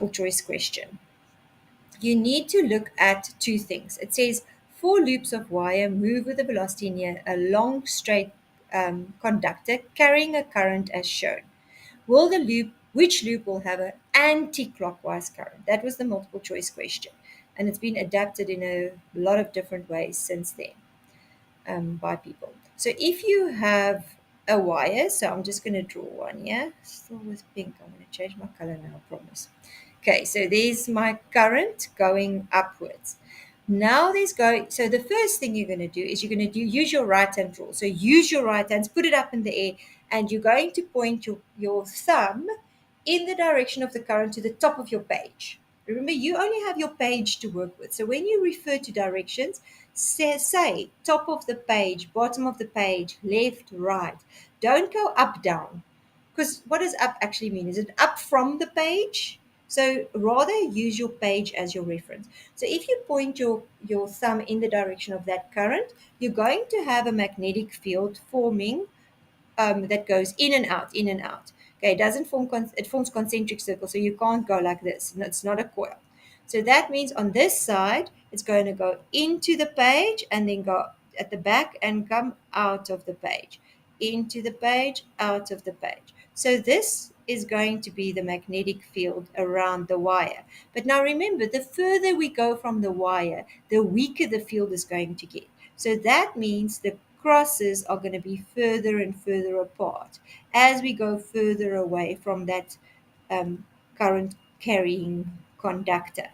choice question. You need to look at two things. It says four loops of wire move with a velocity near a long straight conductor carrying a current as shown. Which loop will have an anti-clockwise current? That was the multiple choice question. And it's been adapted in a lot of different ways since then by people. So if you have a wire, so I'm just going to draw one here. Still with pink. I'm going to change my color now, I promise. Okay, so there's my current going upwards. Now there's going, so the first thing you're going to do is you're going to use your right hand rule. So use your right hands, put it up in the air, and you're going to point your thumb in the direction of the current to the top of your page. Remember, you only have your page to work with. So when you refer to directions, say top of the page, bottom of the page, left, right. Don't go up, down. Because what does up actually mean? Is it up from the page? So rather use your page as your reference. So if you point your thumb in the direction of that current, you're going to have a magnetic field forming that goes in and out, in and out. Okay, it doesn't form, it forms concentric circles, so you can't go like this. No, it's not a coil. So that means on this side, it's going to go into the page and then go at the back and come out of the page, into the page, out of the page. So this is going to be the magnetic field around the wire. But now remember, the further we go from the wire, the weaker the field is going to get. So that means the crosses are going to be further and further apart as we go further away from that current carrying conductor.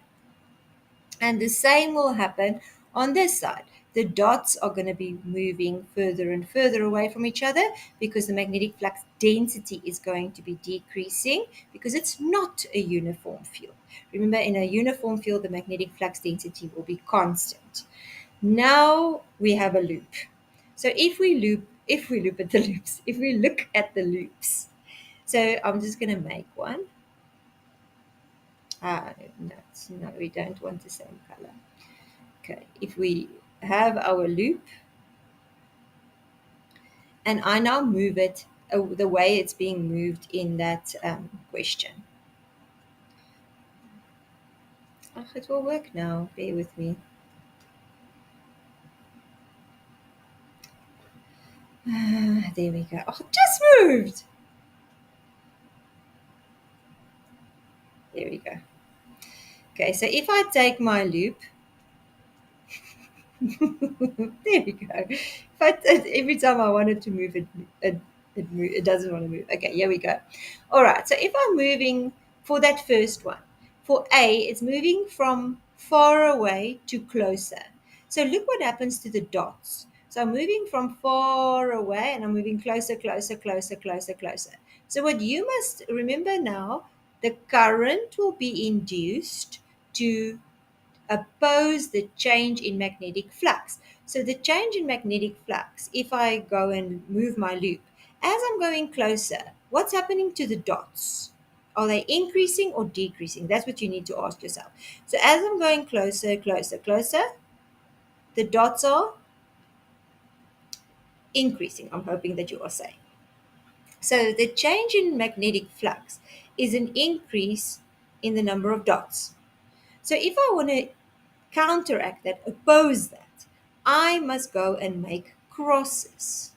And the same will happen on this side. The dots are going to be moving further and further away from each other because the magnetic flux density is going to be decreasing because it's not a uniform field. Remember, in a uniform field, the magnetic flux density will be constant. Now we have a loop. So if we loop at the loops, if we look at the loops, so I'm just going to make one. No, we don't want the same color. Okay, if we have our loop, and I now move it the way it's being moved in that question. Oh, it will work now. Bear with me. There we go. Oh, it just moved. There we go. Okay, so if I take my loop, there we go. But every time I wanted to move it doesn't want to move. Okay, here we go. All right, so if I'm moving for that first one, for A, it's moving from far away to closer. So look what happens to the dots. So I'm moving from far away and I'm moving closer, closer, closer, closer, closer. So what you must remember now, the current will be induced to oppose the change in magnetic flux. So the change in magnetic flux, if I go and move my loop, as I'm going closer, what's happening to the dots? Are they increasing or decreasing? That's what you need to ask yourself. So as I'm going closer, closer, closer, the dots are increasing. I'm hoping that you are saying. So the change in magnetic flux is an increase in the number of dots. So if I want to counteract that, oppose that, I must go and make crosses.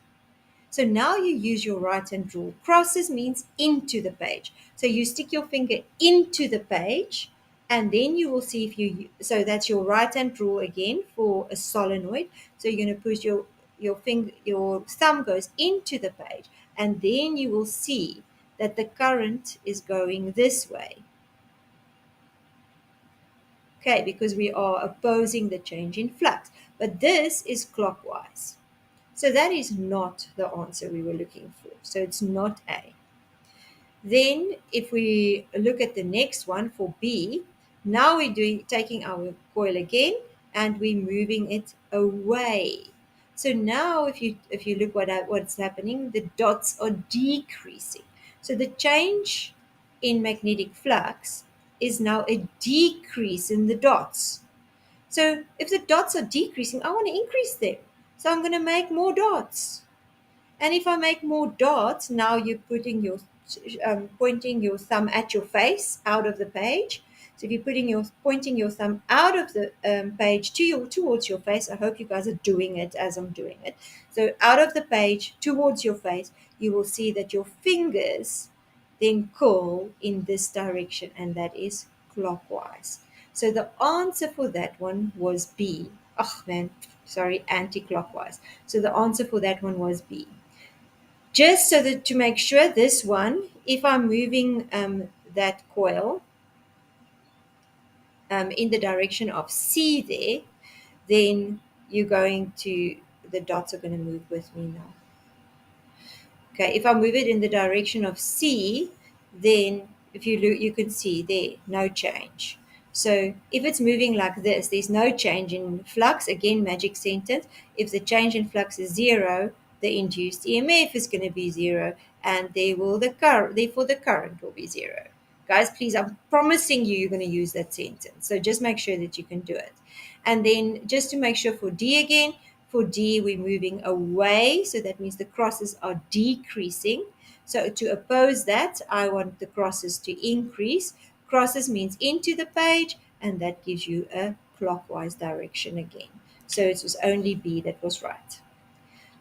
So now you use your right hand rule. Crosses means into the page. So you stick your finger into the page and then you will see if you, so that's your right hand rule again for a solenoid. So you're going to push your thumb goes into the page and then you will see that the current is going this way. Okay, because we are opposing the change in flux. But this is clockwise. So that is not the answer we were looking for. So it's not A. Then if we look at the next one for B, now we're taking our coil again and we're moving it away. So now if you look what's happening, the dots are decreasing. So the change in magnetic flux is now a decrease in the dots. So if the dots are decreasing, I want to increase them. So I'm going to make more dots. And if I make more dots, now you're putting pointing your thumb at your face out of the page. So if you're pointing your thumb out of the page towards your face, I hope you guys are doing it as I'm doing it. So out of the page towards your face, you will see that your fingers then curl in this direction, and that is clockwise. So the answer for that one was B. Oh man, sorry, anti-clockwise. So the answer for that one was B. Just so that to make sure this one, if I'm moving that coil in the direction of C there, then you're going to, the dots are going to move with me now. Okay, if I move it in the direction of C, then if you look, you can see there, no change. So if it's moving like this, there's no change in flux. Again, magic sentence. If the change in flux is zero, the induced EMF is going to be zero, and therefore the current will be zero. Guys, please, I'm promising you, you're going to use that sentence. So just make sure that you can do it. And then just to make sure for D again, for D, we're moving away, so that means the crosses are decreasing. So to oppose that, I want the crosses to increase. Crosses means into the page, and that gives you a clockwise direction again. So it was only B that was right.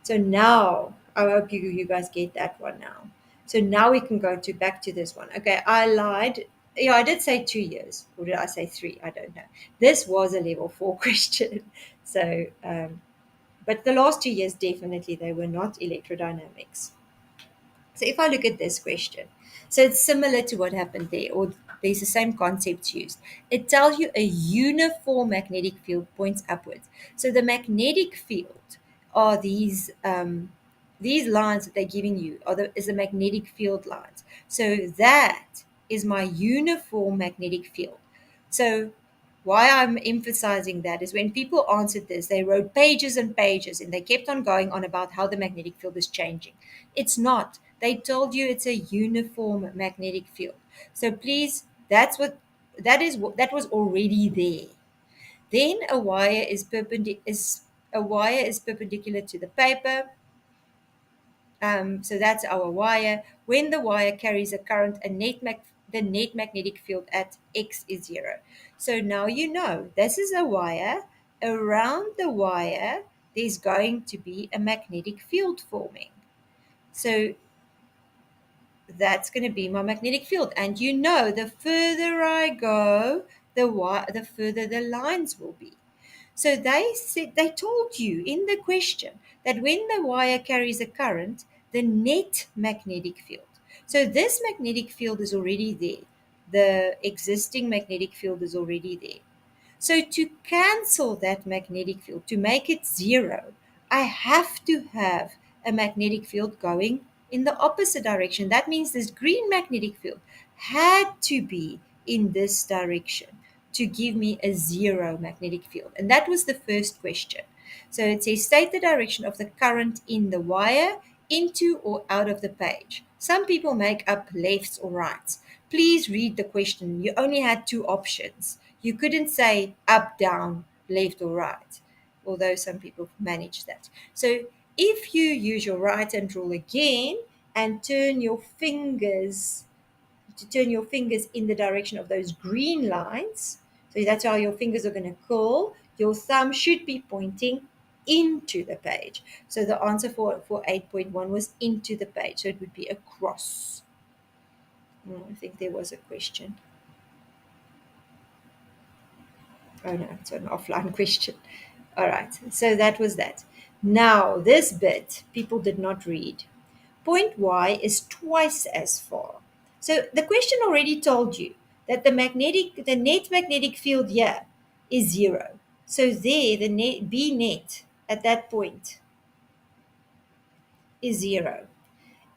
So now, I hope you guys get that one now. So now we can go to back to this one. Okay, I lied. Yeah, I did say 2 years. Or did I say three? I don't know. This was a level 4 question. So, but the last 2 years, definitely, they were not electrodynamics. So if I look at this question, so it's similar to what happened there, or there's the same concepts used. It tells you a uniform magnetic field points upwards. So the magnetic field are these lines that they're giving you is the magnetic field lines. So that is my uniform magnetic field. So why I'm emphasizing that is when people answered this, they wrote pages and pages and they kept on going on about how the magnetic field is changing. It's not. They told you it's a uniform magnetic field. So please, that was already there. Then a wire is perpendicular to the paper. So that's our wire. When the wire carries a current, the net magnetic field at X is zero. So now you know this is a wire. Around the wire, there's going to be a magnetic field forming. So that's going to be my magnetic field. And you know, the further I go, the further the lines will be. So they told you in the question that when the wire carries a current, the net magnetic field. So this magnetic field is already there. The existing magnetic field is already there. So to cancel that magnetic field, to make it zero, I have to have a magnetic field going in the opposite direction. That means this green magnetic field had to be in this direction to give me a zero magnetic field. And that was the first question. So it says state the direction of the current in the wire into or out of the page. Some people make up lefts or rights. Please read the question. You only had two options. You couldn't say up, down, left, or right, although some people manage that. So if you use your right hand rule again and turn your fingers in the direction of those green lines, so that's how your fingers are going to curl, your thumb should be pointing into the page. So the answer for 8.1 was into the page. So it would be across. I think there was a question. Oh no, it's an offline question. All right, so that was that. Now, this bit people did not read. Point Y is twice as far. So the question already told you that the net magnetic field here is zero. So there, the net, B net at that point is zero.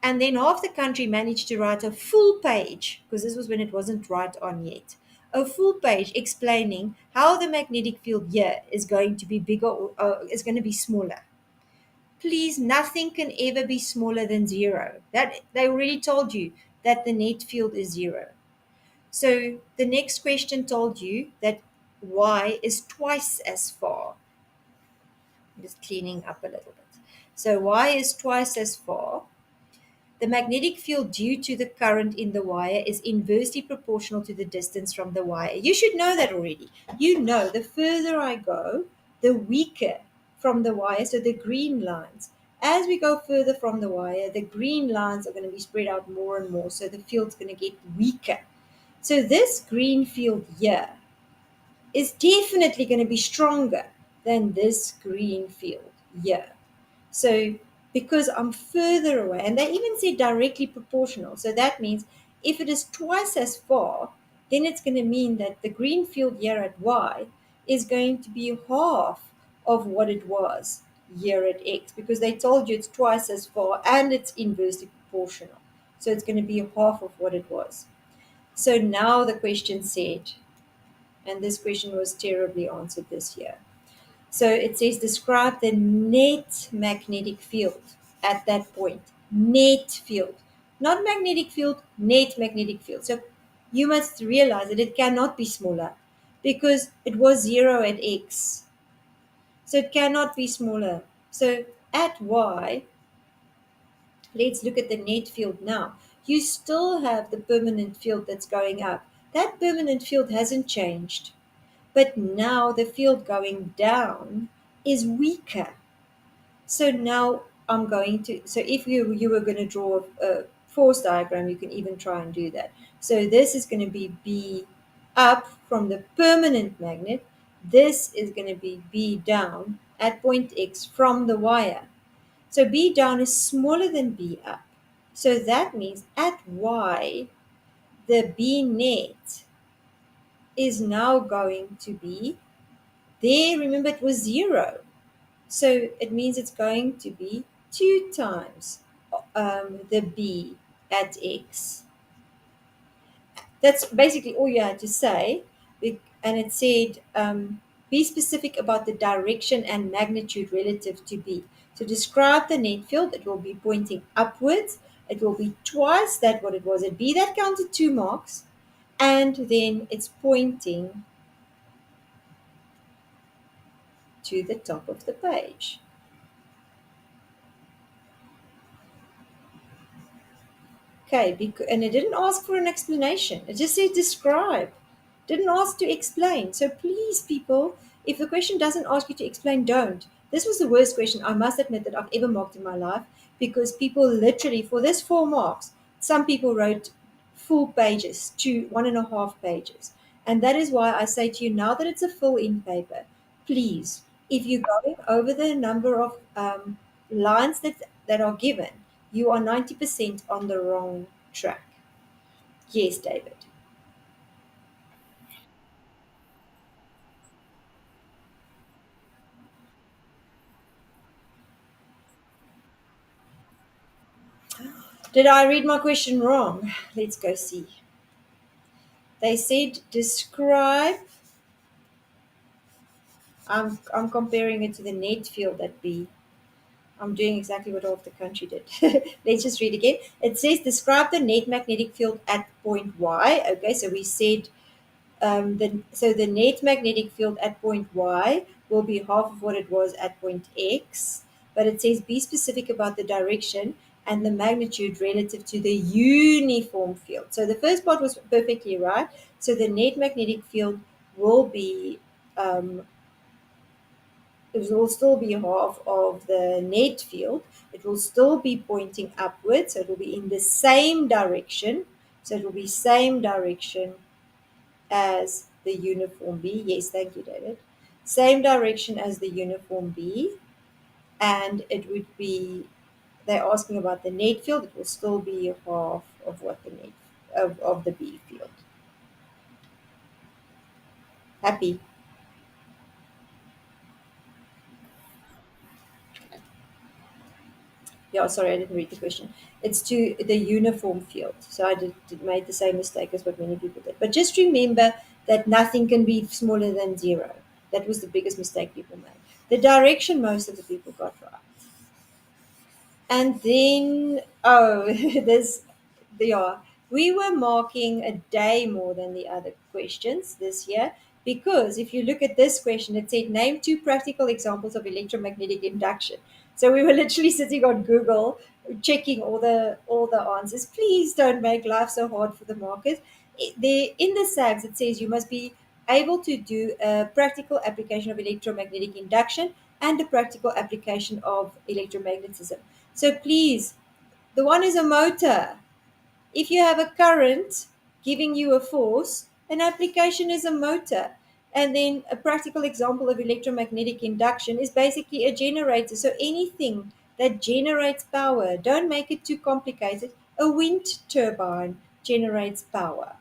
And then half the country managed to write a full page, because this was when it wasn't right on yet, a full page explaining how the magnetic field here is going to be bigger or is going to be smaller. Please, nothing can ever be smaller than zero. That they already told you that the net field is zero. So the next question told you that Y is twice as far. I'm just cleaning up a little bit. So Y is twice as far. The magnetic field due to the current in the wire is inversely proportional to the distance from the wire. You should know that already. You know, the further I go, the weaker from the wire, so the green lines. As we go further from the wire, the green lines are going to be spread out more and more, so the field's going to get weaker. So this green field here is definitely going to be stronger than this green field here. So because I'm further away, and they even say directly proportional. So that means if it is twice as far, then it's going to mean that the green field here at y is going to be half of what it was here at x, because they told you it's twice as far and it's inversely proportional. So it's going to be half of what it was. So now the question said, and this question was terribly answered this year. So it says describe the net magnetic field at that point. Net field. Not magnetic field, net magnetic field. So you must realize that it cannot be smaller because it was 0 at x. So it cannot be smaller. So at y, let's look at the net field now. You still have the permanent field that's going up. That permanent field hasn't changed. But now the field going down is weaker. So now I'm going to, so if you were going to draw a force diagram, you can even try and do that. So this is going to be B up from the permanent magnet. This is going to be B down at point X from the wire. So B down is smaller than B up. So that means at Y, the B net is now going to be there. Remember, it was 0. So it means it's going to be 2 times the B at X. That's basically all you had to say. And it said, be specific about the direction and magnitude relative to B. So describe the net field. It will be pointing upwards. It will be twice that what it was at B. That counted 2 marks. And then it's pointing to the top of the page. Okay, and it didn't ask for an explanation. It just said describe. Didn't ask to explain. So please, people, if the question doesn't ask you to explain, don't. This was the worst question, I must admit, that I've ever marked in my life, because people literally, for this 4 marks, some people wrote full pages to 1.5 pages. And that is why I say to you, now that it's a full-in paper, please, if you're going over the number of lines that are given, you are 90% on the wrong track. Yes, David. Did I read my question wrong? Let's go see. They said describe. I'm comparing it to the net field at B. I'm doing exactly what all of the country did. Let's just read again. It says describe the net magnetic field at point Y. Okay, so we said so the net magnetic field at point Y will be half of what it was at point X, but it says be specific about the direction and the magnitude relative to the uniform field. So the first part was perfectly right. So the net magnetic field will be, it will still be half of the net field. It will still be pointing upwards, so it will be in the same direction. So it will be same direction as the uniform B. Yes, thank you, David. Same direction as the uniform B. And it would be, they're asking about the net field. It will still be half of what the net of the B field. Happy? Yeah, sorry, I didn't read the question. It's to the uniform field. So I did made the same mistake as what many people did. But just remember that nothing can be smaller than 0. That was the biggest mistake people made. The direction most of the people got right. And then, oh, this, yeah, we were marking a day more than the other questions this year, because if you look at this question, it said name 2 practical examples of electromagnetic induction. So we were literally sitting on Google checking all the answers. Please don't make life so hard for the market. In the SAGs it says you must be able to do a practical application of electromagnetic induction and a practical application of electromagnetism. So please, the one is a motor. If you have a current giving you a force, an application is a motor. And then a practical example of electromagnetic induction is basically a generator. So anything that generates power, don't make it too complicated. A wind turbine generates power.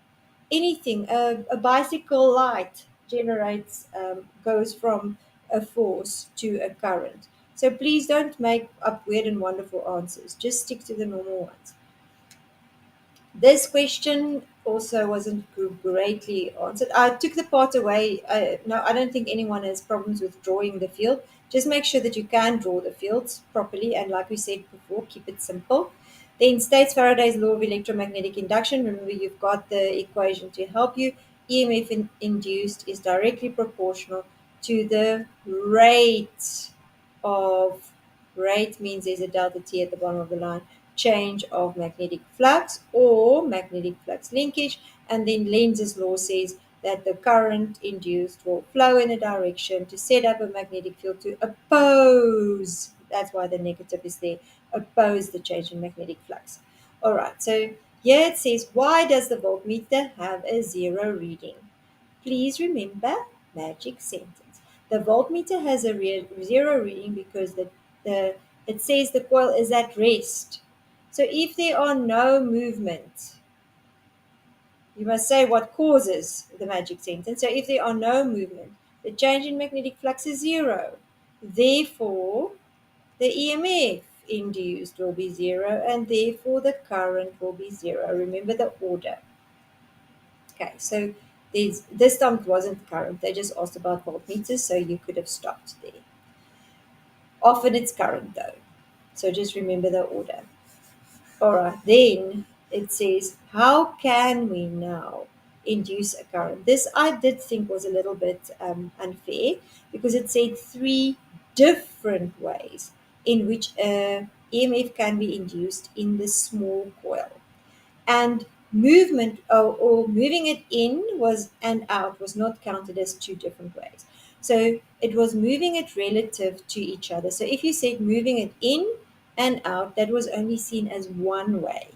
Anything, a bicycle light generates, goes from a force to a current. So please don't make up weird and wonderful answers. Just stick to the normal ones. This question also wasn't greatly answered. I took the part away. No, I don't think anyone has problems with drawing the field. Just make sure that you can draw the fields properly. And like we said before, keep it simple. Then states Faraday's law of electromagnetic induction. Remember, you've got the equation to help you. EMF induced is directly proportional to the rate of, rate means there's a delta T at the bottom of the line, change of magnetic flux or magnetic flux linkage. And then Lenz's law says that the current induced will flow in a direction to set up a magnetic field to oppose, that's why the negative is there, oppose the change in magnetic flux. All right, so here it says, why does the voltmeter have a zero reading? Please remember magic sentence. The voltmeter has a zero reading because the it says the coil is at rest. So if there are no movement, you must say what causes the magic sentence. So if there are no movement, the change in magnetic flux is zero. Therefore, the EMF induced will be zero, and therefore the current will be zero. Remember the order. Okay, so this time it wasn't current. They just asked about voltmeters, so you could have stopped there. Often it's current though. So just remember the order. All right, then it says, how can we now induce a current? This I did think was a little bit unfair because it said three different ways in which a EMF can be induced in the small coil. And movement or moving it in was and out was not counted as two different ways. So it was moving it relative to each other. So if you said moving it in and out, that was only seen as one way.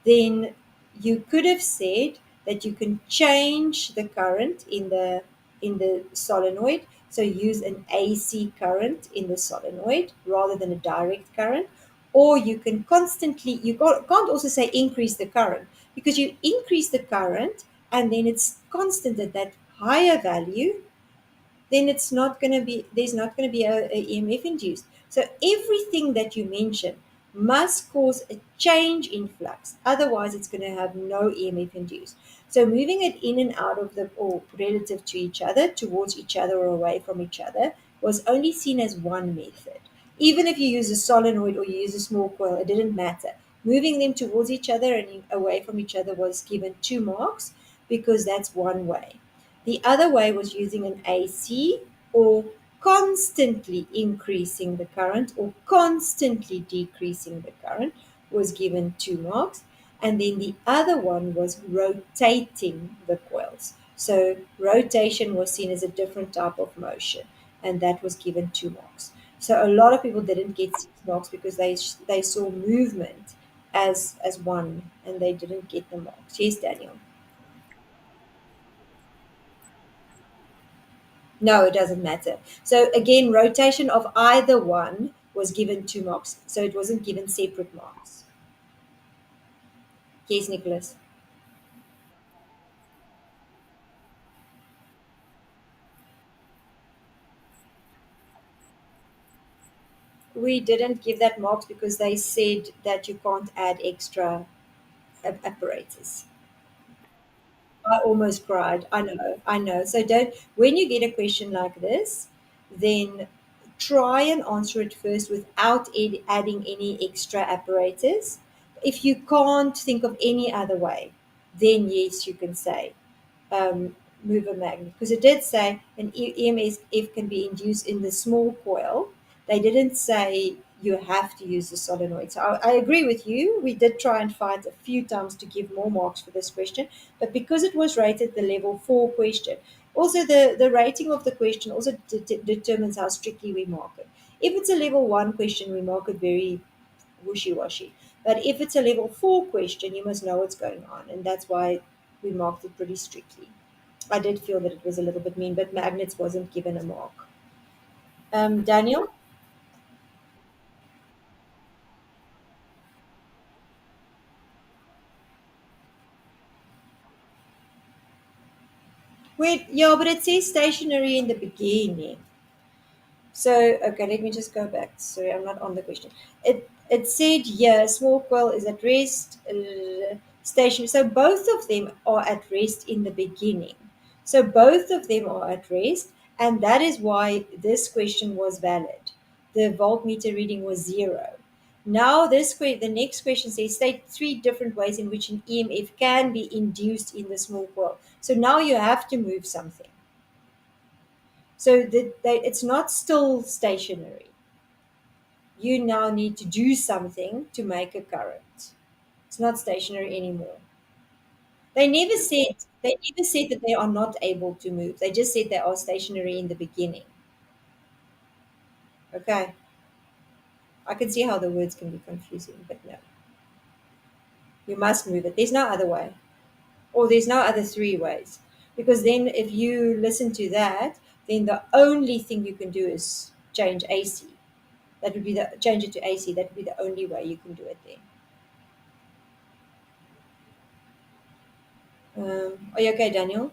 Then you could have said that you can change the current in the solenoid. So use an AC current in the solenoid rather than a direct current. Or you can constantly, can't also say increase the current because you increase the current and then it's constant at that higher value, then it's not going to be there's not going to be a EMF induced. So everything that you mention must cause a change in flux. Otherwise, it's going to have no EMF induced. So moving it in and out of the or relative to each other, towards each other or away from each other, was only seen as one method. Even if you use a solenoid or you use a small coil, it didn't matter. Moving them towards each other and away from each other was given 2 marks because that's one way. The other way was using an AC or constantly increasing the current or constantly decreasing the current was given 2 marks. And then the other one was rotating the coils. So rotation was seen as a different type of motion, and that was given 2 marks. So a lot of people didn't get 6 marks because they saw movement as one, and they didn't get the marks. Yes, Daniel. No, it doesn't matter. So again, rotation of either one was given 2 marks. So it wasn't given separate marks. Yes, Nicholas. We didn't give that marks because they said that you can't add extra apparatus. I almost cried. I know, I know. So don't, when you get a question like this, then try and answer it first without adding any extra apparatus. If you can't think of any other way, then yes, you can say move a magnet. Because it did say an EMS can be induced in the small coil. They didn't say you have to use the solenoid. So I agree with you. We did try and fight a few times to give more marks for this question, but because it was rated the level 4 question, also the rating of the question also determines how strictly we mark it. If it's a level 1 question, we mark it very wishy-washy. But if it's a level 4 question, you must know what's going on, and that's why we marked it pretty strictly. I did feel that it was a little bit mean, but magnets wasn't given a mark. Daniel? Wait, yeah, but it says stationary in the beginning. So, okay, let me just go back. Sorry, I'm not on the question. It said, yeah, small coil is at rest, station. So both of them are at rest in the beginning. So both of them are at rest, and that is why this question was valid. The voltmeter reading was zero. Now, the next question says, state three different ways in which an EMF can be induced in the small coil. So now you have to move something. So it's not still stationary. You now need to do something to make a current. It's not stationary anymore. They never said that they are not able to move. They just said they are stationary in the beginning. Okay. I can see how the words can be confusing, but no. You must move it. There's no other way. Or there's no other three ways. Because then if you listen to that, then the only thing you can do is change AC. That would be the change it to AC. That would be the only way you can do it then. Are you okay, Daniel?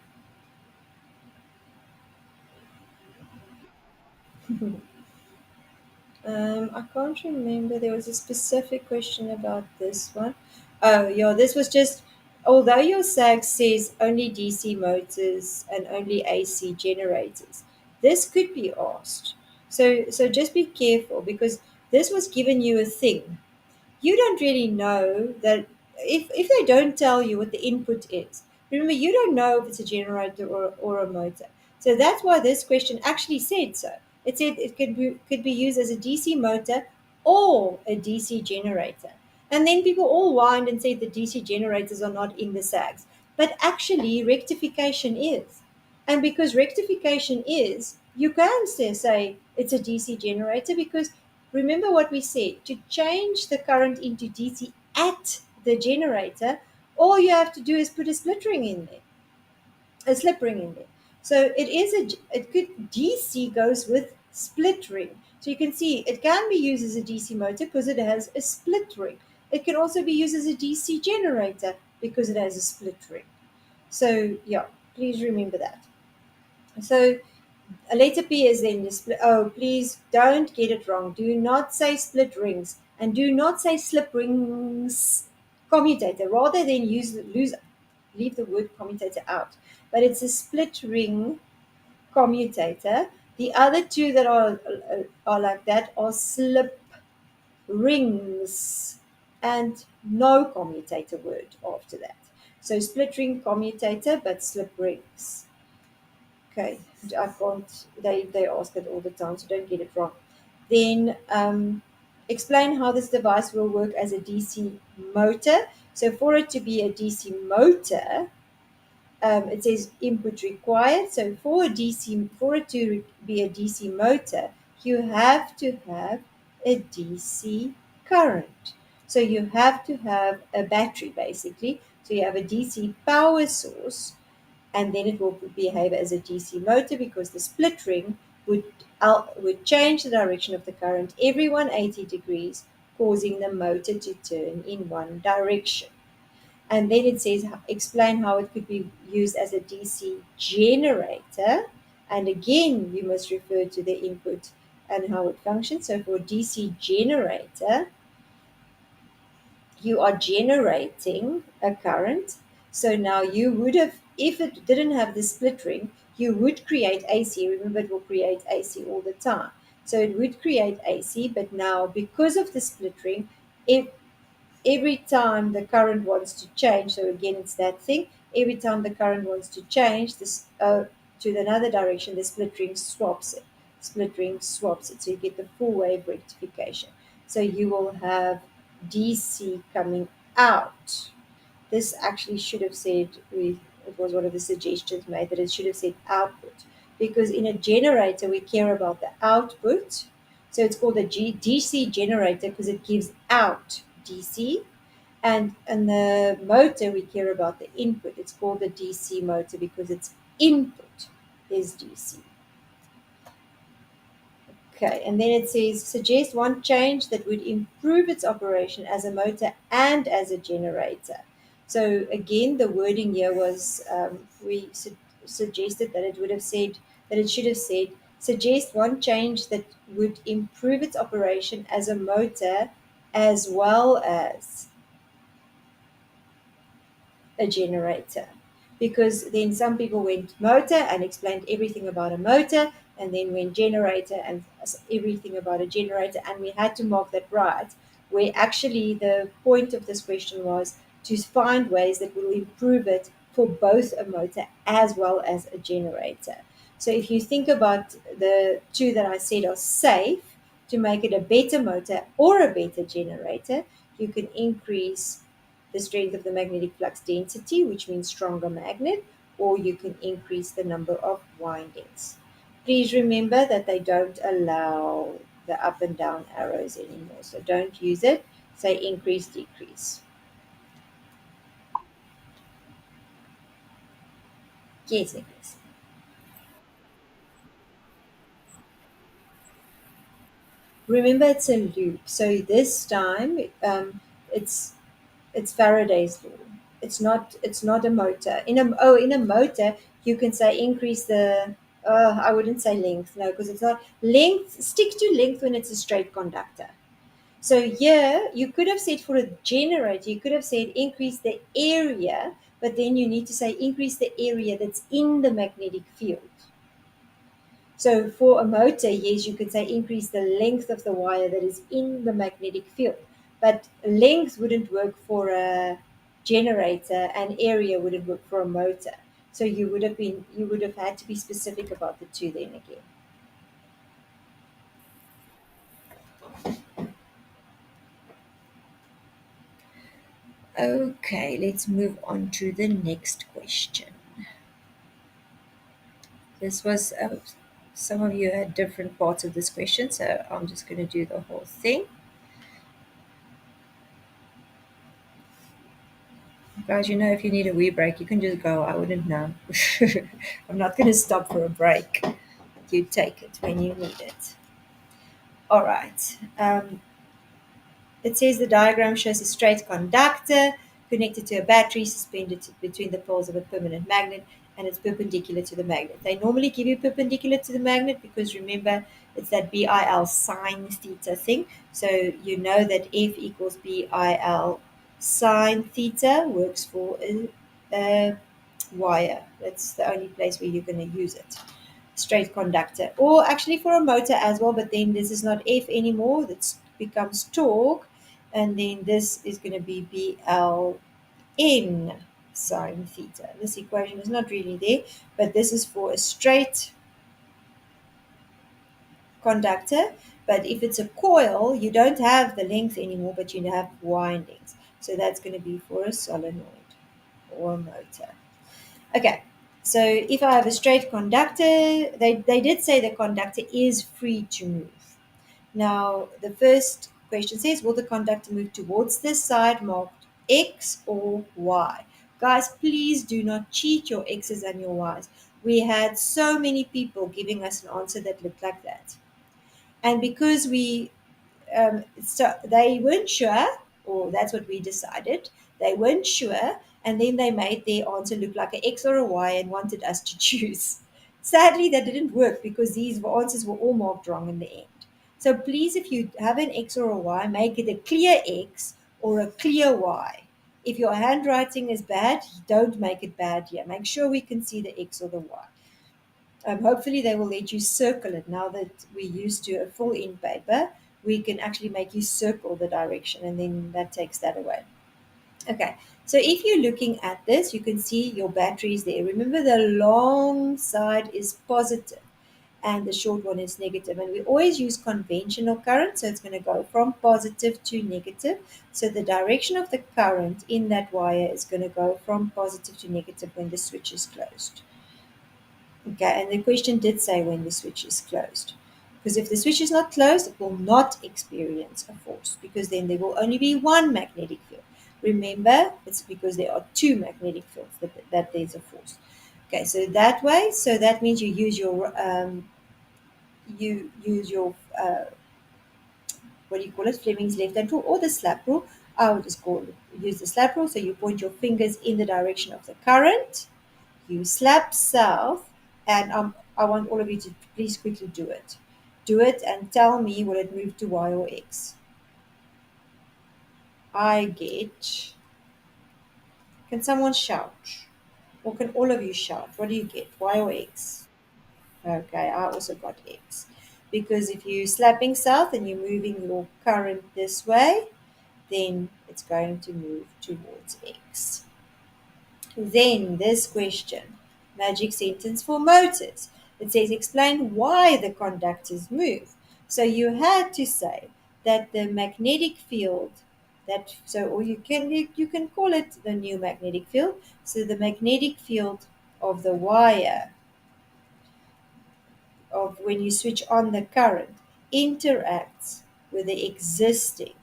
I can't remember. There was a specific question about this one. Oh, yeah, this was just, although your SAG says only DC motors and only AC generators, this could be asked. So just be careful because this was giving you a thing. You don't really know that if they don't tell you what the input is, remember you don't know if it's a generator or a motor. So that's why this question actually said so. It said it could be used as a DC motor or a DC generator. And then people all whined and said the DC generators are not in the SAGs. But actually rectification is. And because rectification is, you can still say it's a DC generator because remember what we said to change the current into DC at the generator, all you have to do is put a split ring in there, a slip ring in there. So it could DC goes with split ring. So you can see it can be used as a DC motor because it has a split ring. It can also be used as a DC generator because it has a split ring. So yeah, please remember that. So a letter P is then the split. Oh, please don't get it wrong. Do not say split rings and do not say slip rings commutator. Rather than leave the word commutator out. But it's a split ring commutator. The other two that are like that are slip rings and no commutator word after that. So split ring commutator, but slip rings. Okay, I can't. They ask it all the time, so don't get it wrong. Then explain how this device will work as a DC motor. So for it to be a DC motor, it says input required. So for it to be a DC motor, you have to have a DC current. So you have to have a battery basically. So you have a DC power source and then it will behave as a DC motor because the split ring would would change the direction of the current every 180 degrees, causing the motor to turn in one direction. And then it says explain how it could be used as a DC generator. And again, you must refer to the input and how it functions. So for DC generator, you are generating a current. So now you would have, if it didn't have the split ring, you would create AC. Remember, it will create AC all the time. So it would create AC, but now because of the split ring, if every time the current wants to change, so again, it's that thing, every time the current wants to change this to another direction, the split ring swaps it. Split ring swaps it. So you get the full wave rectification. So you will have DC coming out. This actually should have said, it was one of the suggestions made that it should have said output, because in a generator we care about the output. So it's called a DC generator because it gives out DC. And in the motor we care about the input. It's called a DC motor because its input is DC. Okay, and then it says suggest one change that would improve its operation as a motor and as a generator. So again, the wording here was suggested that it would have said that it should have said suggest one change that would improve its operation as a motor as well as a generator, because then some people went motor and explained everything about a motor, and then went generator and everything about a generator, and we had to mark that right, where actually the point of this question was to find ways that will improve it for both a motor as well as a generator. So if you think about the two that I said are safe, to make it a better motor or a better generator, you can increase the strength of the magnetic flux density, which means stronger magnet, or you can increase the number of windings. Please remember that they don't allow the up and down arrows anymore, so don't use it. Say increase, decrease. Yes, Nicholas. Remember, it's a loop. So this time, it's it's Faraday's law. It's not a motor. In a motor you can say increase the I wouldn't say length, no, because it's not length. Stick to length when it's a straight conductor. So here you could have said for a generator, you could have said increase the area, but then you need to say increase the area that's in the magnetic field. So for a motor, yes, you could say increase the length of the wire that is in the magnetic field. But length wouldn't work for a generator and area wouldn't work for a motor. So you would have had to be specific about the two then again. Okay, let's move on to the next question. This was some of you had different parts of this question, so I'm just going to do the whole thing. Guys, if you need a wee break, you can just go. I wouldn't know. I'm not going to stop for a break. You take it when you need it. All right. It says the diagram shows a straight conductor connected to a battery suspended between the poles of a permanent magnet, and it's perpendicular to the magnet. They normally give you perpendicular to the magnet because remember it's that BIL sine theta thing. So you know that F equals BIL sine theta works for a wire. That's the only place where you're going to use it. Straight conductor, or actually for a motor as well, but then this is not F anymore. That becomes torque, and then this is going to be BLN sine theta. This equation is not really there, but this is for a straight conductor. But if it's a coil, you don't have the length anymore, but you have windings. So that's going to be for a solenoid or a motor. Okay, so if I have a straight conductor, they did say the conductor is free to move. Now, the first question says, will the conductor move towards this side marked X or Y? Guys, please do not cheat your X's and your Y's. We had so many people giving us an answer that looked like that. And because so they weren't sure, or that's what we decided. They weren't sure, and then they made their answer look like an X or a Y and wanted us to choose. Sadly, that didn't work because these answers were all marked wrong in the end. So please, if you have an X or a Y, make it a clear X or a clear Y. If your handwriting is bad, don't make it bad here. Make sure we can see the X or the Y. Hopefully they will let you circle it. Now that we're used to a full in paper, we can actually make you circle the direction, and then that takes that away. Okay, so if you're looking at this, you can see your batteries there. Remember, the long side is positive, and the short one is negative. And we always use conventional current, so it's going to go from positive to negative. So the direction of the current in that wire is going to go from positive to negative when the switch is closed. Okay, and the question did say when the switch is closed. Because if the switch is not closed, it will not experience a force because then there will only be one magnetic field. Remember, it's because there are two magnetic fields that there's a force. Okay, so that way, so that means you use your what do you call it, Fleming's left hand rule or the slap rule. I would just use the slap rule. So you point your fingers in the direction of the current, you slap south, and I want all of you to please quickly do it. Do it and tell me, will it move to Y or X? I get. Can someone shout? Or can all of you shout? What do you get? Y or X? Okay, I also got X. Because if you're slapping south and you're moving your current this way, then it's going to move towards X. Then this question, magic sentence for motors. It says explain why the conductors move. So you had to say that the magnetic field that so or you can call it the new magnetic field. So the magnetic field of the wire of when you switch on the current interacts with the existing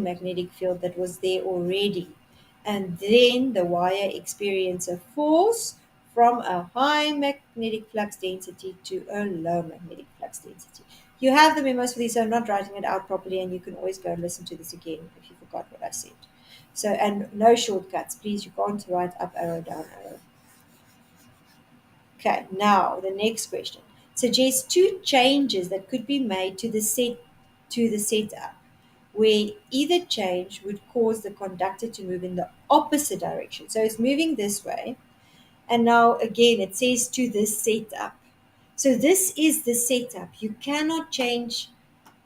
magnetic field that was there already. And then the wire experiences a force from a high magnetic flux density to a low magnetic flux density. You have the memos for these, so I'm not writing it out properly, and you can always go and listen to this again if you forgot what I said. So, and no shortcuts, please. You can't write up arrow, down arrow. Okay, now the next question. Suggest two changes that could be made to the setup where either change would cause the conductor to move in the opposite direction. So it's moving this way. And now again, it says to this setup. So this is the setup. You cannot change,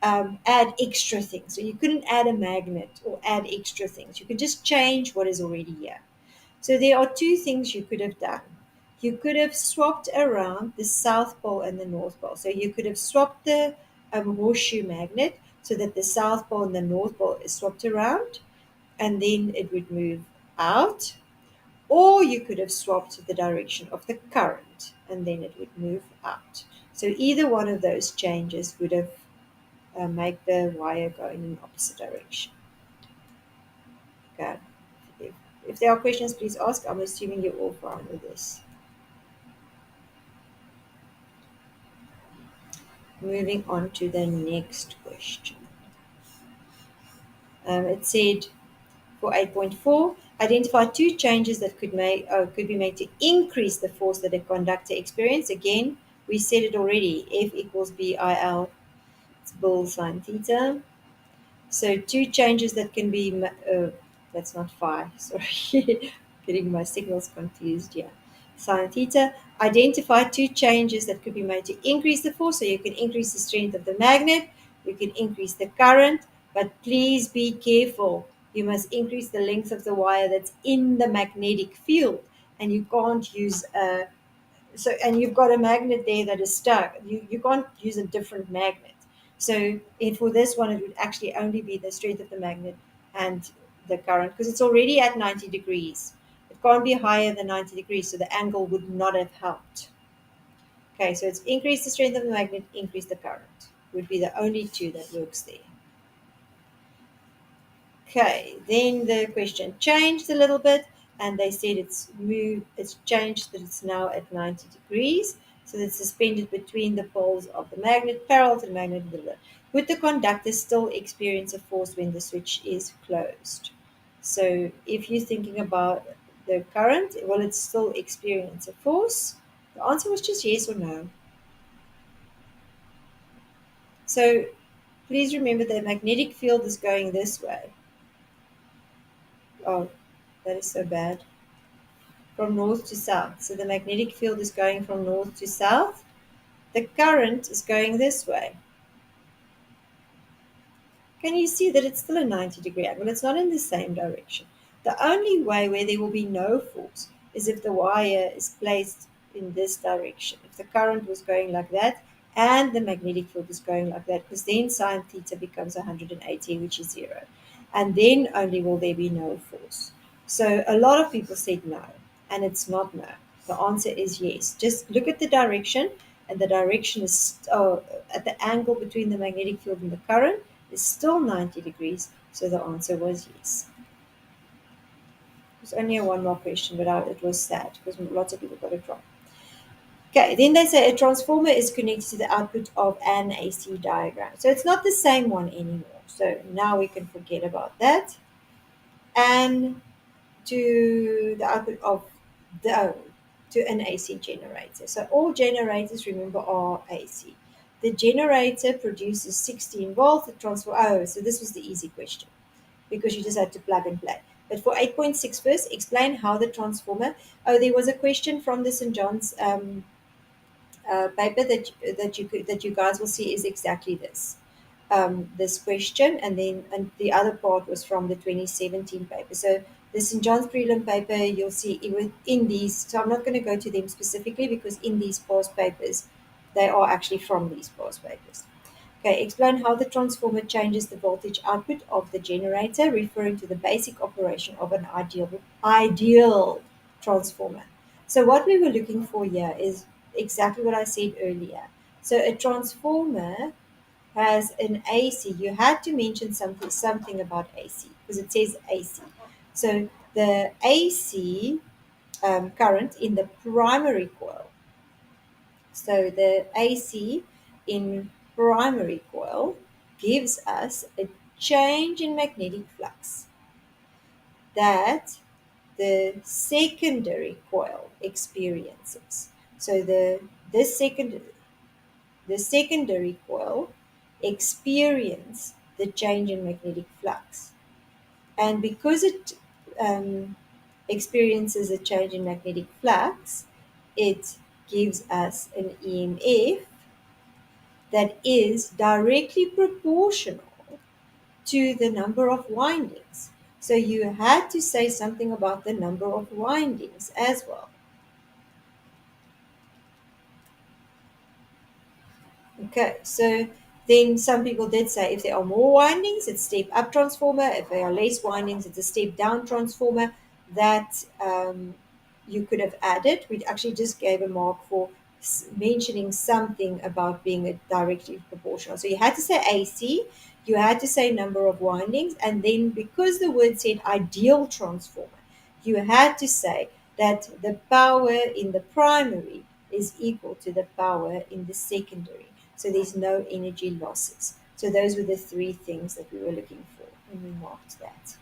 add extra things. So you couldn't add a magnet or add extra things. You can just change what is already here. So there are two things you could have done. You could have swapped around the South Pole and the North Pole. So you could have swapped the horseshoe magnet so that the South Pole and the North Pole is swapped around and then it would move out. Or you could have swapped the direction of the current and then it would move out. So either one of those changes would have make the wire go in an opposite direction. Okay. If, if there are questions, please ask. I'm assuming you're all fine with this. Moving on to the next question. It said for 8.4, identify two changes that could be made to increase the force that a conductor experiences. Again, we said it already. F equals BIL. It's Bill sine theta. So two changes that can be, that's not phi, sorry, getting my signals confused here. Sine theta, identify two changes that could be made to increase the force. So you can increase the strength of the magnet, you can increase the current, but please be careful. You must increase the length of the wire that's in the magnetic field, and you can't use a so and you've got a magnet there that is stuck. You can't use a different magnet. So for this one, it would actually only be the strength of the magnet and the current because it's already at 90 degrees. It can't be higher than 90 degrees, so the angle would not have helped. Okay, so it's increase the strength of the magnet, increase the current. Would be the only two that works there. Okay, then the question changed a little bit, and they said it's changed that it's now at 90 degrees, so it's suspended between the poles of the magnet, parallel to the magnet. Would the conductor still experience a force when the switch is closed? So if you're thinking about the current, will it still experience a force? The answer was just yes or no. So please remember the magnetic field is going this way. Oh, that is so bad. From north to south. So the magnetic field is going from north to south. The current is going this way. Can you see that it's still a 90-degree angle? It's not in the same direction. The only way where there will be no force is if the wire is placed in this direction. If the current was going like that and the magnetic field is going like that, because then sine theta becomes 180, which is zero. And then only will there be no force. So a lot of people said no, and it's not no. The answer is yes. Just look at the direction, and the direction is at the angle between the magnetic field and the current is still 90 degrees. So the answer was yes. There's only one more question, but it was sad because lots of people got it wrong. Okay, then they say a transformer is connected to the output of an AC diagram. So it's not the same one anymore. So now we can forget about that. And to the output of the to an AC generator. So all generators, remember, are AC. The generator produces 16 volts. The transformer. Oh, so this was the easy question because you just had to plug and play. But for 8.6 first, explain how the transformer. Oh, there was a question from the St. John's paper that you guys will see is exactly this. This question, and then and the other part was from the 2017 paper. So the St. John's prelim paper, you'll see in these. So I'm not going to go to them specifically because in these past papers, they are actually from these past papers. Okay, explain how the transformer changes the voltage output of the generator, referring to the basic operation of an ideal transformer. So what we were looking for here is exactly what I said earlier. So a transformer has an AC. You had to mention something about AC because it says AC. So the AC current in the primary coil. So the AC in primary coil gives us a change in magnetic flux that the secondary coil experiences. So the secondary coil experience the change in magnetic flux. And because it experiences a change in magnetic flux, it gives us an EMF that is directly proportional to the number of windings. So you had to say something about the number of windings as well. Okay, so then some people did say if there are more windings, it's step up transformer. If there are less windings, it's a step down transformer. That you could have added. We actually just gave a mark for mentioning something about being a directly proportional. So you had to say AC, you had to say number of windings, and then because the word said ideal transformer, you had to say that the power in the primary is equal to the power in the secondary. So there's no energy losses. So those were the three things that we were looking for when we marked that.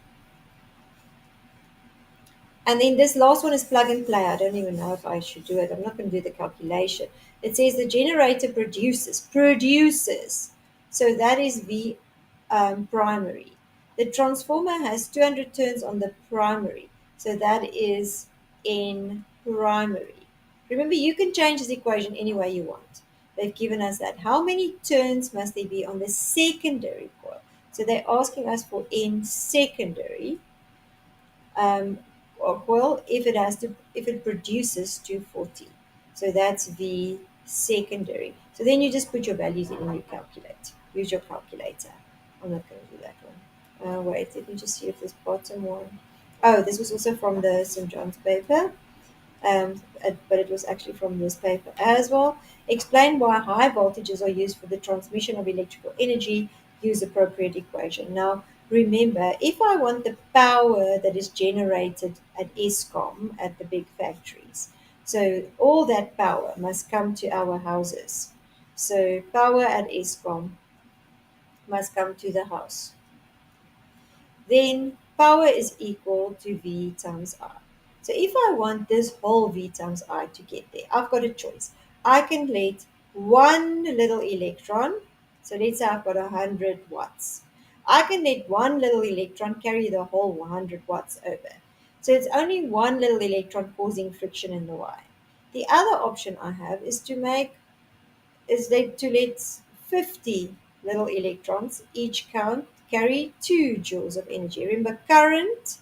And then this last one is plug and play. I don't even know if I should do it. I'm not going to do the calculation. It says the generator produces. So that is V primary. The transformer has 200 turns on the primary. So that is N primary. Remember, you can change this equation any way you want. They've given us that. How many turns must there be on the secondary coil? So they're asking us for N secondary coil if it produces 240. So that's V secondary. So then you just put your values in and you calculate. Use your calculator. I'm not going to do that one. Wait, let me just see if this bottom one. Oh, this was also from the St. John's paper, but it was actually from this paper as well. Explain why high voltages are used for the transmission of electrical energy. Use appropriate equation. Now, remember, if I want the power that is generated at ESCOM at the big factories, so all that power must come to our houses. So power at ESCOM must come to the house. Then power is equal to V times I. So if I want this whole V times I to get there, I've got a choice. I can let one little electron, so let's say I've got 100 watts. I can let one little electron carry the whole 100 watts over. So it's only one little electron causing friction in the wire. The other option I have is to let 50 little electrons each carry 2 joules of energy. Remember, current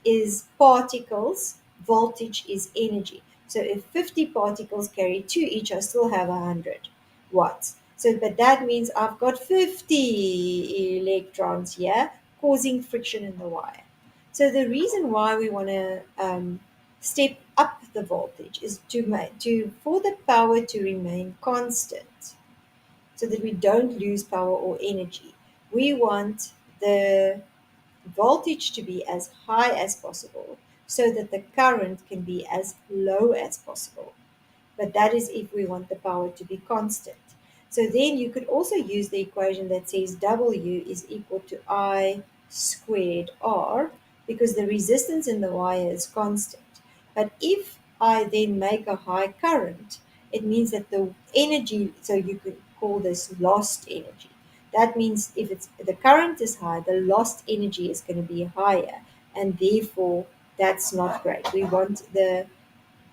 is particles voltage is energy. So if 50 particles carry 2 each, I still have 100 watts. So, but that means I've got 50 electrons here causing friction in the wire. So the reason why we want to step up the voltage is to for the power to remain constant, so that we don't lose power or energy. We want the voltage to be as high as possible so that the current can be as low as possible. But that is if we want the power to be constant. So then you could also use the equation that says W is equal to I squared R, because the resistance in the wire is constant. But if I then make a high current, it means that the energy, so you could call this lost energy. That means if it's the current is high, the lost energy is going to be higher, and therefore that's not great. We want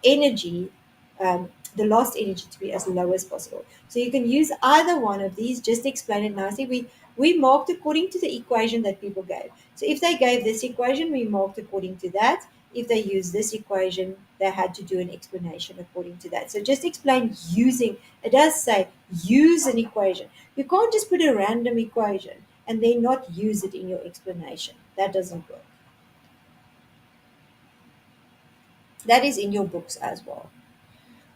energy, the lost energy to be as low as possible. So you can use either one of these. Just to explain it nicely, we marked according to the equation that people gave. So if they gave this equation, we marked according to that. If they use this equation, they had to do an explanation according to that. So just explain using, it does say use an equation. You can't just put a random equation and then not use it in your explanation. That doesn't work. That is in your books as well.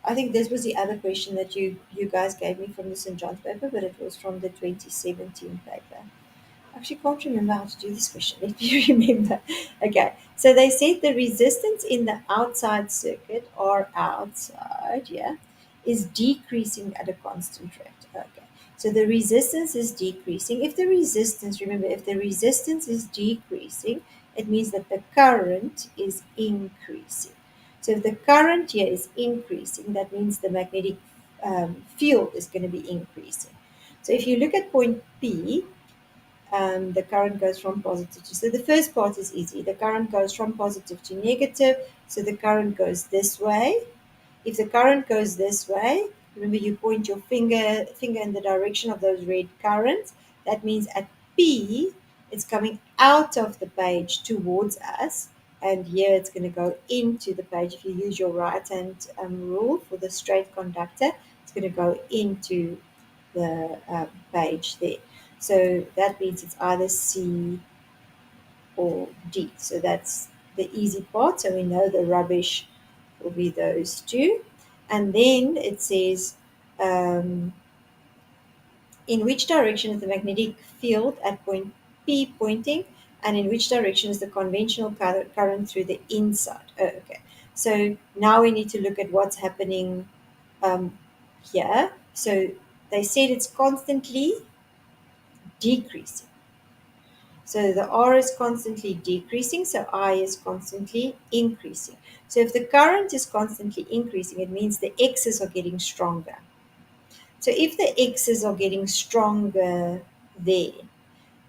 I think this was the other question that you guys gave me from the St. John's paper, but it was from the 2017 paper. I actually can't remember how to do this question. Let me remember. Okay, so they said the resistance in the outside circuit, or outside, yeah, is decreasing at a constant rate. Okay, so the resistance is decreasing. If the resistance, remember, if the resistance is decreasing, it means that the current is increasing. So if the current here is increasing, that means the magnetic field is going to be increasing. So if you look at point P, the current goes from positive to, so the first part is easy. The current goes from positive to negative, so the current goes this way. If the current goes this way, remember you point your finger in the direction of those red currents. That means at P, it's coming out of the page towards us, and here it's going to go into the page. If you use your right hand rule for the straight conductor, it's going to go into the page there. So that means it's either C or D. So that's the easy part. So we know the rubbish will be those two. And then it says, in which direction is the magnetic field at point P pointing, and in which direction is the conventional current through the inside? Oh, okay. So now we need to look at what's happening here. So they said it's constantly decreasing. So the R is constantly decreasing, so I is constantly increasing. So if the current is constantly increasing, it means the X's are getting stronger. So if the X's are getting stronger there,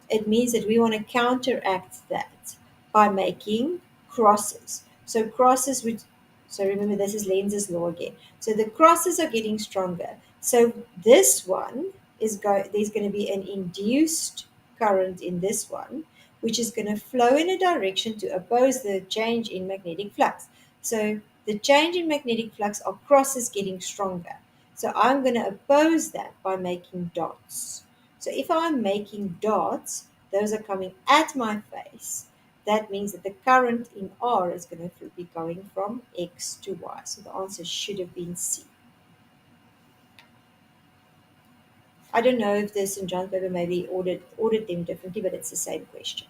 it means that we want to counteract that by making crosses. So crosses would, so remember this is Lenz's law again. So the crosses are getting stronger. So this one there's going to be an induced current in this one, which is going to flow in a direction to oppose the change in magnetic flux. So the change in magnetic flux are crosses getting stronger. So I'm going to oppose that by making dots. So if I'm making dots, those are coming at my face. That means that the current in R is going to be going from X to Y. So the answer should have been C. I don't know if this and John Weber maybe ordered them differently, but it's the same question.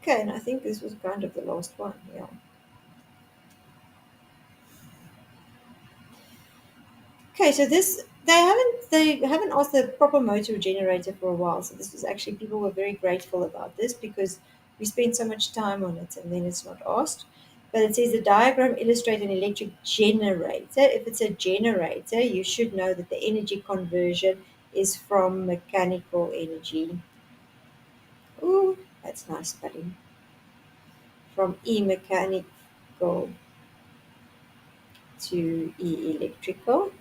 Okay, and I think this was kind of the last one. Yeah. Okay, so this they haven't asked the proper motor generator for a while. So this was actually, people were very grateful about this because we spent so much time on it and then it's not asked. But it says the diagram illustrates an electric generator. If it's a generator, you should know that the energy conversion is from mechanical energy. Ooh, that's nice spelling. From E mechanical to E electrical.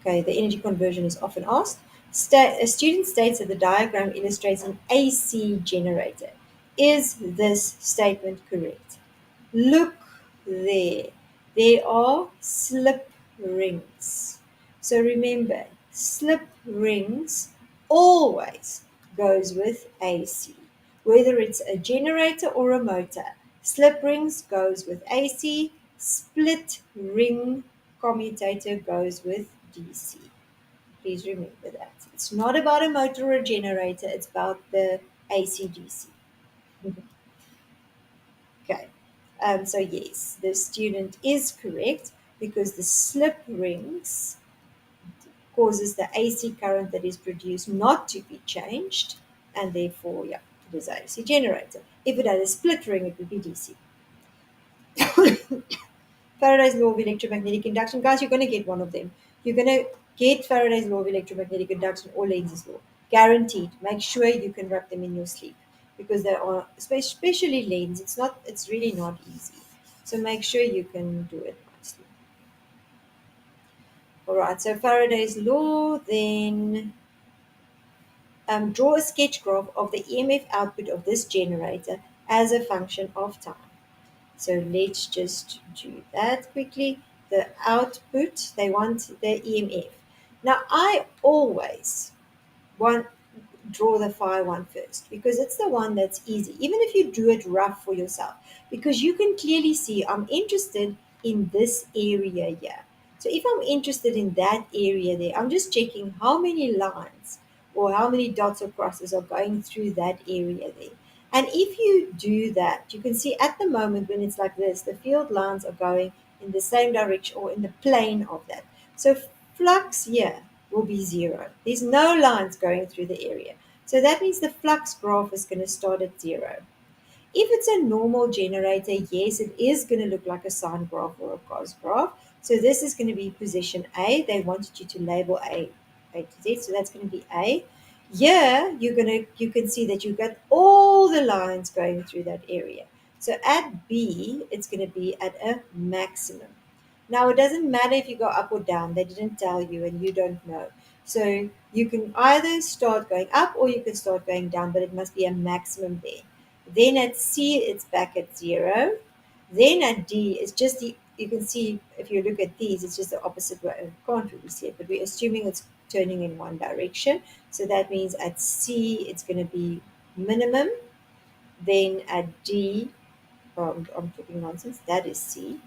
Okay, the energy conversion is often asked. A student states that the diagram illustrates an AC generator. Is this statement correct? Look there. There are slip rings. So remember, slip rings always goes with AC. Whether it's a generator or a motor, slip rings goes with AC, split ring commutator goes with DC. Please remember that. It's not about a motor or a generator, it's about the AC/DC. Okay. So yes, the student is correct because the slip rings causes the AC current that is produced not to be changed, and therefore, yeah, it is a AC generator. If it had a split ring, it would be DC. Faraday's law of electromagnetic induction, guys, you're going to get one of them. You're going to get Faraday's law of electromagnetic induction or Lenz's law, guaranteed. Make sure you can rub them in your sleep because they are, especially Lenz. It's not. It's really not easy. So make sure you can do it nicely. All right. So Faraday's law. Then draw a sketch graph of the EMF output of this generator as a function of time. So let's just do that quickly. The output, they want the EMF. Now I always want draw the phi one first because it's the one that's easy, even if you do it rough for yourself, because you can clearly see I'm interested in this area here. So if I'm interested in that area there, I'm just checking how many lines or how many dots or crosses are going through that area there. And if you do that, you can see at the moment when it's like this, the field lines are going in the same direction or in the plane of that. So flux here will be zero. There's no lines going through the area. So that means the flux graph is going to start at zero. If it's a normal generator, yes, it is going to look like a sine graph or a cos graph. So this is going to be position A. They wanted you to label A to Z, so that's going to be A. Here, you can see that you've got all the lines going through that area. So at B, it's going to be at a maximum. Now, it doesn't matter if you go up or down, they didn't tell you and you don't know. So you can either start going up or you can start going down, but it must be a maximum there. Then at C, it's back at zero. Then at D, it's just you can see if you look at these, it's just the opposite way. I can't really see it, but we're assuming it's turning in one direction. So that means at C, it's going to be minimum. Then at D, I'm talking nonsense, that is C.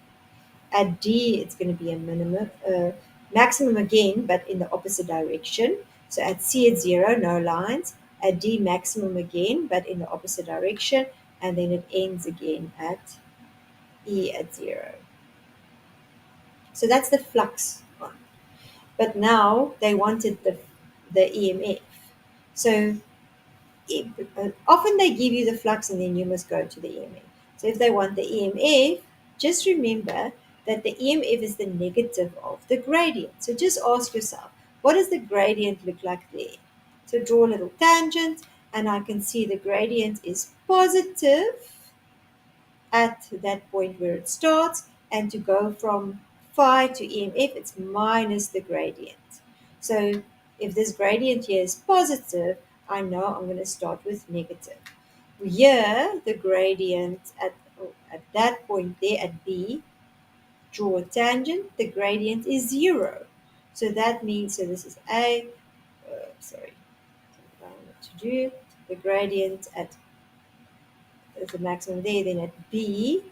At D, it's going to be a maximum again, but in the opposite direction. So at C, it's zero, no lines. At D, maximum again, but in the opposite direction. And then it ends again at E at zero. So that's the flux one. But now they wanted the EMF. So often they give you the flux and then you must go to the EMF. So if they want the EMF, just remember that the EMF is the negative of the gradient. So just ask yourself, what does the gradient look like there? So draw a little tangent and I can see the gradient is positive at that point where it starts, and to go from phi to EMF, it's minus the gradient. So if this gradient here is positive, I know I'm going to start with negative. Here, the gradient at that point there at B, draw a tangent, the gradient is zero. So that means, so this is A, sorry, I don't know what to do. The gradient at the maximum there, then at B,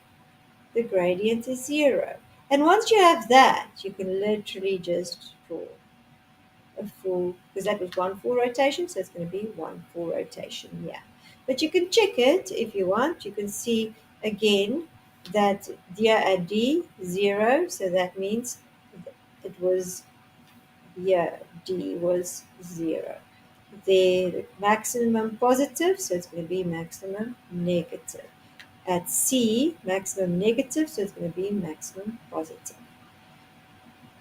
the gradient is zero. And once you have that, you can literally just draw a full, because that was one full rotation, so it's going to be one full rotation, yeah. But you can check it if you want. You can see again that here at D, zero, so that means it was, here, D was zero. The maximum positive, so it's going to be maximum negative. At C, maximum negative, so it's going to be maximum positive.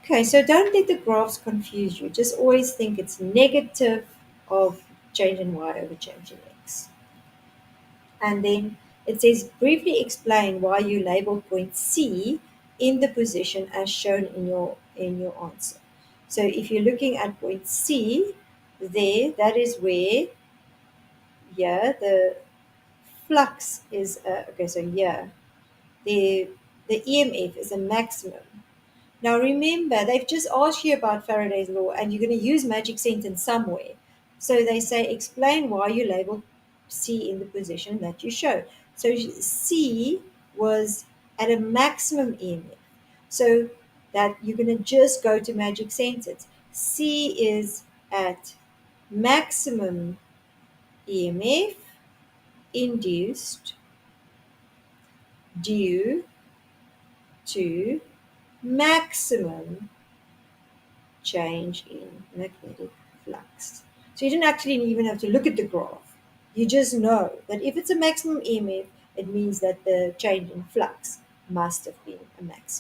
Okay, so don't let the graphs confuse you. Just always think it's negative of change in y over change in x. And then it says briefly explain why you label point C in the position as shown in your answer. So if you're looking at point C, there, that is where, yeah, the flux is, okay, so yeah, the, the EMF is a maximum. Now remember, they've just asked you about Faraday's law and you're going to use magic sentence somewhere. So they say, explain why you label C in the position that you show. So C was at a maximum EMF. So that you're going to just go to magic sentence. C is at maximum EMF induced due to maximum change in magnetic flux. So you didn't actually even have to look at the graph. You just know that if it's a maximum EMF, it means that the change in flux must have been a maximum.